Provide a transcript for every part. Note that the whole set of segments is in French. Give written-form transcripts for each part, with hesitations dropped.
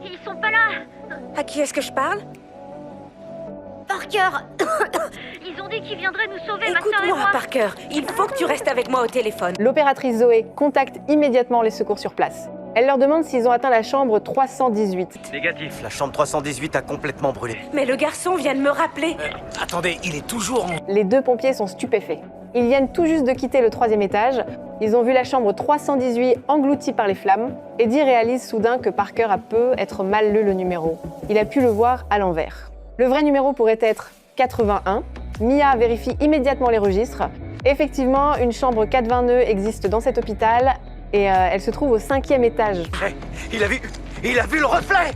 Ils sont pas là. À qui est-ce que je parle? Parker. Ils ont dit qu'ils viendraient nous sauver, ma sœur et Écoute-moi, moi. Parker. Il faut que tu restes avec moi au téléphone. L'opératrice Zoé contacte immédiatement les secours sur place. Elle leur demande s'ils ont atteint la chambre 318. Négatif, la chambre 318 a complètement brûlé. Mais le garçon vient de me rappeler. Attendez, il est toujours en... Les deux pompiers sont stupéfaits. Ils viennent tout juste de quitter le 3e étage. Ils ont vu la chambre 318 engloutie par les flammes. Eddie réalise soudain que Parker a peut être mal lu le numéro. Il a pu le voir à l'envers. Le vrai numéro pourrait être 81. Mia vérifie immédiatement les registres. Effectivement, une chambre 422 existe dans cet hôpital et elle se trouve au 5e étage. Hey, il a vu le reflet.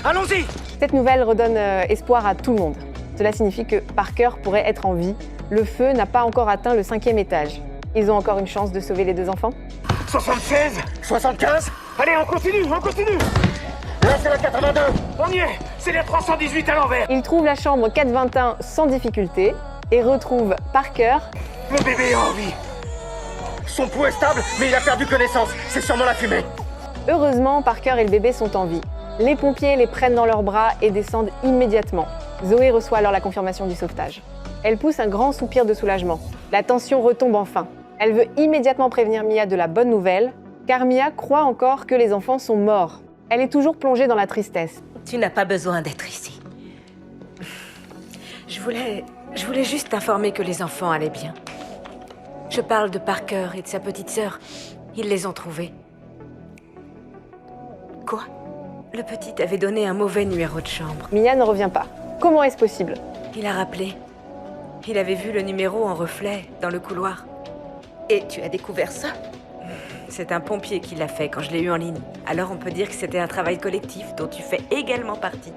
Allons-y. Cette nouvelle redonne espoir à tout le monde. Cela signifie que Parker pourrait être en vie. Le feu n'a pas encore atteint le 5e étage. Ils ont encore une chance de sauver les deux enfants. 76, 75. Allez, on continue. Là, c'est la 82. On y est. C'est la 318 à l'envers. Ils trouvent la chambre 421 sans difficulté et retrouvent Parker. Le bébé est en vie. Son pouls est stable, mais il a perdu connaissance. C'est sûrement la fumée. Heureusement, Parker et le bébé sont en vie. Les pompiers les prennent dans leurs bras et descendent immédiatement. Zoé reçoit alors la confirmation du sauvetage. Elle pousse un grand soupir de soulagement. La tension retombe enfin. Elle veut immédiatement prévenir Mia de la bonne nouvelle, car Mia croit encore que les enfants sont morts. Elle est toujours plongée dans la tristesse. Tu n'as pas besoin d'être ici. Je voulais juste t'informer que les enfants allaient bien. Je parle de Parker et de sa petite sœur. Ils les ont trouvés. Quoi? Le petit avait donné un mauvais numéro de chambre. Mia ne revient pas. Comment est-ce possible? Il a rappelé. Il avait vu le numéro en reflet dans le couloir. Et tu as découvert ça? C'est un pompier qui l'a fait quand je l'ai eu en ligne. Alors on peut dire que c'était un travail collectif dont tu fais également partie.